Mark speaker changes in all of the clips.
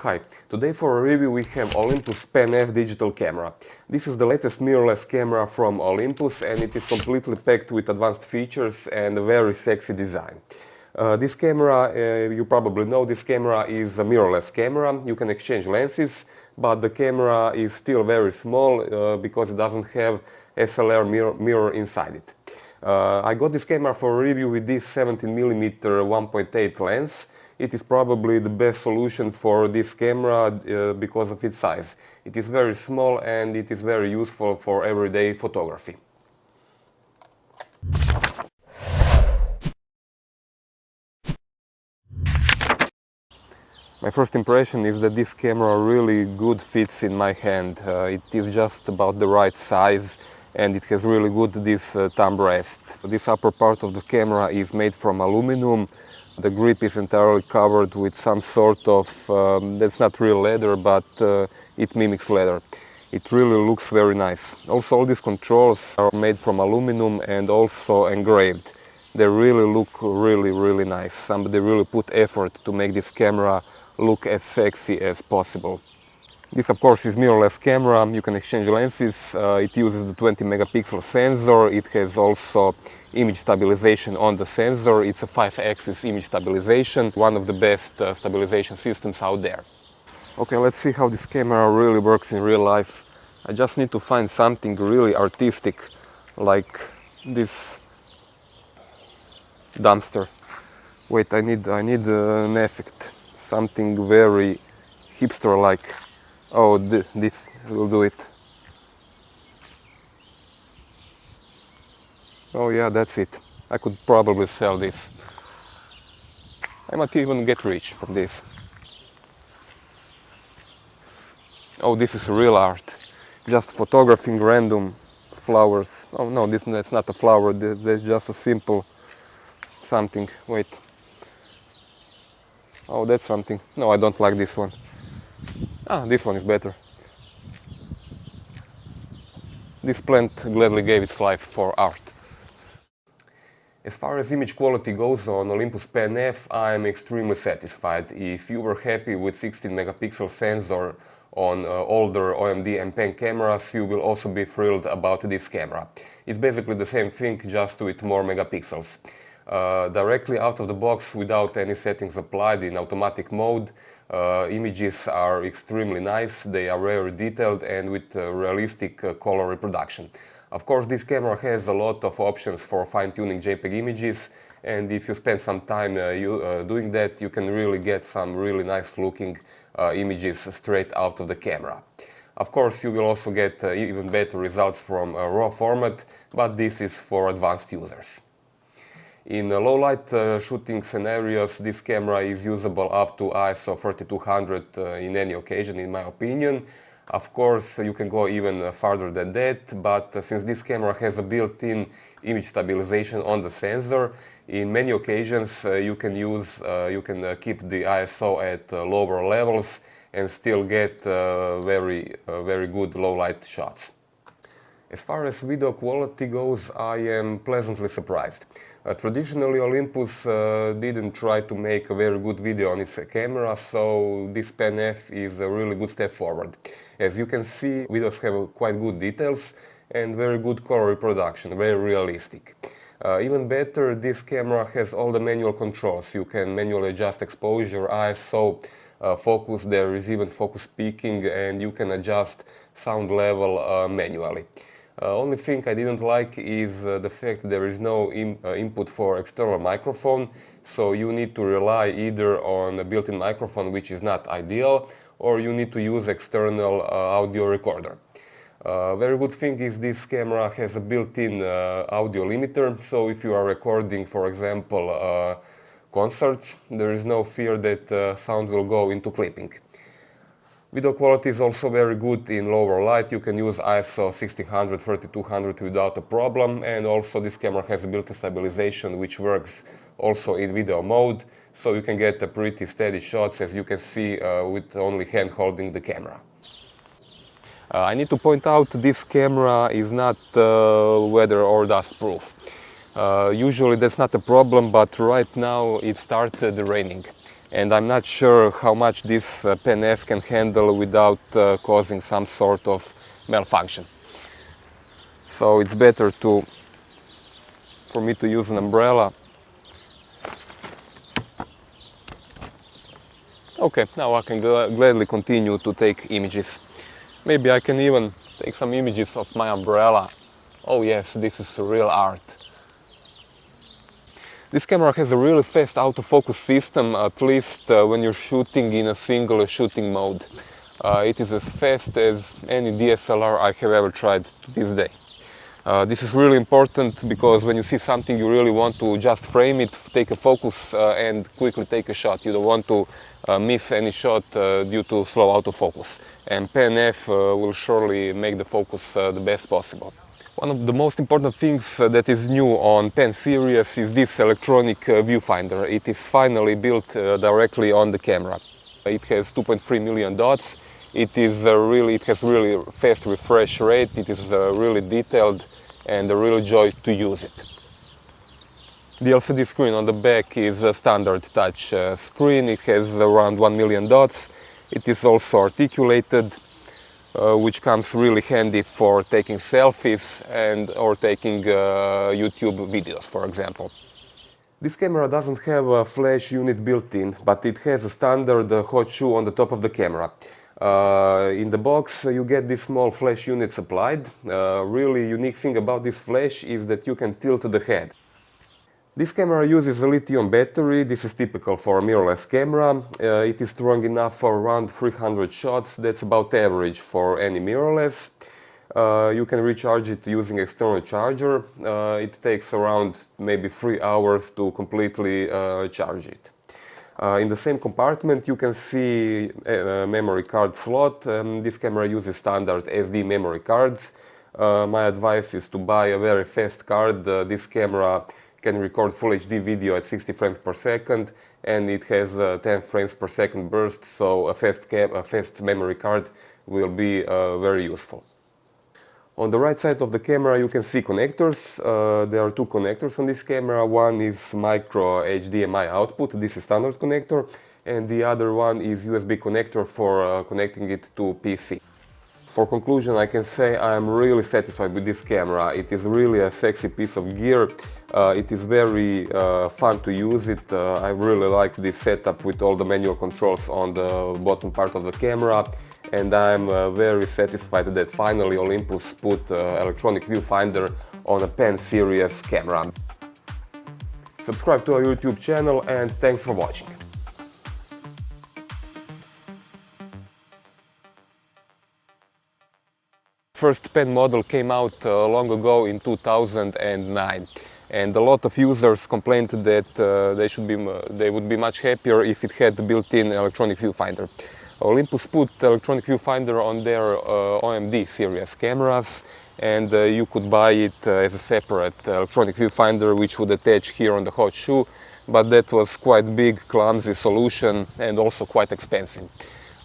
Speaker 1: Hi, today for a review we have Olympus Pen F digital camera. This is the latest mirrorless camera from Olympus and it is completely packed with advanced features and a very sexy design. This camera, you probably know, this camera is a mirrorless camera. You can exchange lenses, but the camera is still very small because it doesn't have SLR mirror inside it. I got this camera for a review with this 17mm 1.8 lens. It is probably the best solution for this camera because of its size. It is very small and it is very useful for everyday photography. My first impression is that this camera really good fits in my hand. It is just about the right size and it has really good this thumb rest. This upper part of the camera is made from aluminum. The grip is entirely covered with some sort of, that's not real leather, but it mimics leather. It really looks very nice. Also, all these controls are made from aluminum and also engraved. They really look really nice. Somebody really put effort to make this camera look as sexy as possible. This of course is mirrorless camera. You can exchange lenses. It uses the 20 megapixel sensor. It has also image stabilization on the sensor. It's a 5-axis image stabilization, one of the best stabilization systems out there. Okay, let's see how this camera really works in real life. I just need to find something really artistic, like this dumpster. Wait, I need an effect, something very hipster-like. Oh, this will do it. Oh yeah, that's it. I could probably sell this. I might even get rich from this. Oh, this is real art. Just photographing random flowers. Oh no, that's not a flower. That's just a simple something. Wait. Oh, that's something. No, I don't like this one. Ah, this one is better. This plant gladly gave its life for art. As far as image quality goes on Olympus Pen F, I am extremely satisfied. If you were happy with 16 megapixel sensor on older OMD and pen cameras, you will also be thrilled about this camera. It's basically the same thing, just with more megapixels. Directly out of the box, without any settings applied in automatic mode, images are extremely nice. They are very detailed and with realistic color reproduction. Of course, this camera has a lot of options for fine-tuning JPEG images, and if you spend some time doing that, you can really get some really nice looking images straight out of the camera. Of course, you will also get even better results from RAW format, but this is for advanced users. In low light shooting scenarios, this camera is usable up to ISO 3200 in any occasion, in my opinion. Of course, you can go even farther than that, but since this camera has a built-in image stabilization on the sensor, in many occasions you can keep the ISO at lower levels and still get very good low light shots. As far as video quality goes, I am pleasantly surprised. Traditionally, Olympus didn't try to make a very good video on its camera, so this Pen F is a really good step forward. As you can see, videos have quite good details and very good color reproduction, very realistic. Even better, this camera has all the manual controls. You can manually adjust exposure, ISO, focus, there is even focus peaking, and you can adjust sound level manually. Only thing I didn't like is the fact there is no input for external microphone, so you need to rely either on a built-in microphone, which is not ideal, or you need to use external audio recorder. Very good thing is this camera has a built-in audio limiter, so if you are recording, for example, concerts, there is no fear that sound will go into clipping. Video quality is also very good in lower light. You can use ISO 1600, 3200 without a problem, and also this camera has a built-in stabilization which works also in video mode, so you can get a pretty steady shots, as you can see with only hand holding the camera. I need to point out this camera is not weather or dust proof. Usually that's not a problem, but right now it started raining. and I'm not sure how much this Pen F can handle without causing some sort of malfunction. So it's better for me to use an umbrella. Okay, now I can gladly continue to take images. Maybe I can even take some images of my umbrella. Oh yes, this is real art. This camera has a really fast autofocus system, at least when you're shooting in a single shooting mode. It is as fast as any DSLR I have ever tried to this day. This is really important because when you see something you really want to just frame it, take a focus and quickly take a shot. You don't want to miss any shot due to slow autofocus. And Pen F will surely make the focus the best possible. One of the most important things that is new on Pen series is this electronic viewfinder. It is finally built directly on the camera. It has 2.3 million dots. It has really fast refresh rate. It is really detailed and a real joy to use it. The LCD screen on the back is a standard touch screen. It has around 1 million dots. It is also articulated, which comes really handy for taking selfies or taking YouTube videos, for example. This camera doesn't have a flash unit built in, but it has a standard hot shoe on the top of the camera. In the box you get this small flash unit supplied. Really unique thing about this flash is that you can tilt the head. This camera uses a lithium battery. This is typical for a mirrorless camera. It is strong enough for around 300 shots. That's about average for any mirrorless. You can recharge it using external charger. It takes around maybe 3 hours to completely charge it. In the same compartment you can see a memory card slot. This camera uses standard SD memory cards. My advice is to buy a very fast card. This camera can record Full HD video at 60 frames per second, and it has 10 frames per second burst, so a fast memory card will be very useful. On the right side of the camera you can see connectors. There are two connectors on this camera. One is micro HDMI output, this is standard connector, and the other one is USB connector for connecting it to PC. For conclusion, I can say I am really satisfied with this camera. It is really a sexy piece of gear. It is very fun to use it. I really like this setup with all the manual controls on the bottom part of the camera. And I'm very satisfied that finally Olympus put electronic viewfinder on a Pen series camera. Subscribe to our YouTube channel and thanks for watching. First Pen model came out long ago in 2009, and a lot of users complained that they would be much happier if it had built-in electronic viewfinder. Olympus put electronic viewfinder on their OMD series cameras, and you could buy it as a separate electronic viewfinder which would attach here on the hot shoe, but that was quite big, clumsy solution and also quite expensive.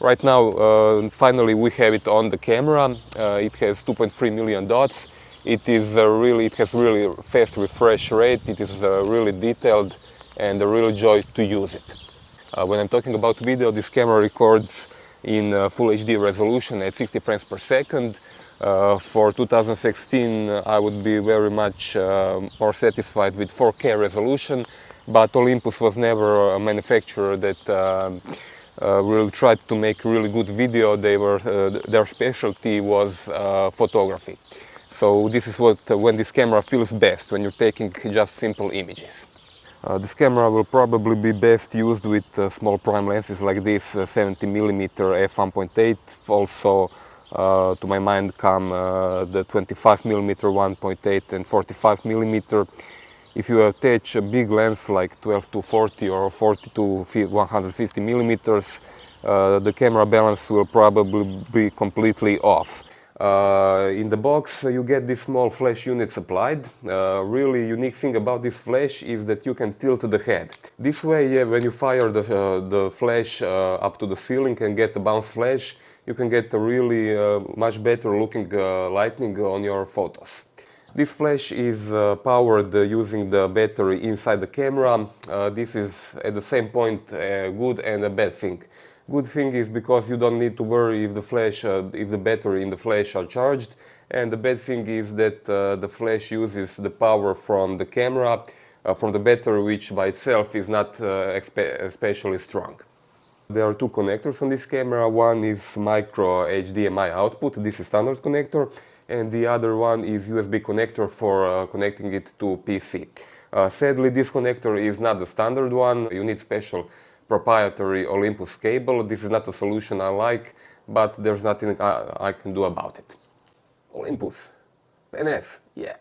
Speaker 1: Right now, finally we have it on the camera. It has 2.3 million dots. It has really fast refresh rate. It is really detailed and a real joy to use it. When I'm talking about video, this camera records in Full HD resolution at 60 frames per second. For 2016 I would be very much more satisfied with 4K resolution, but Olympus was never a manufacturer that really tried to make really good video. Their specialty was photography. So this is when this camera feels best, when you're taking just simple images. This camera will probably be best used with small prime lenses like this 70mm f1.8. Also, to my mind, come the 25mm 1.8 and 45mm. If you attach a big lens like 12 to 40 or 40 to 150mm, the camera balance will probably be completely off. In the box you get this small flash unit supplied. Really unique thing about this flash is that you can tilt the head. This way, when you fire the flash up to the ceiling and get a bounce flash, you can get a really much better looking lighting on your photos. This flash is powered using the battery inside the camera. This is at the same point a good and a bad thing. Good thing is because you don't need to worry if the battery in the flash are charged, and the bad thing is that the flash uses the power from the camera, from the battery, which by itself is not especially strong. There are two connectors on this camera. One is micro HDMI output, this is standard connector, and the other one is USB connector for connecting it to PC. Sadly, this connector is not the standard one. You need special proprietary Olympus cable. This is not a solution I like, but there's nothing I can do about it. Olympus, Pen F, yeah.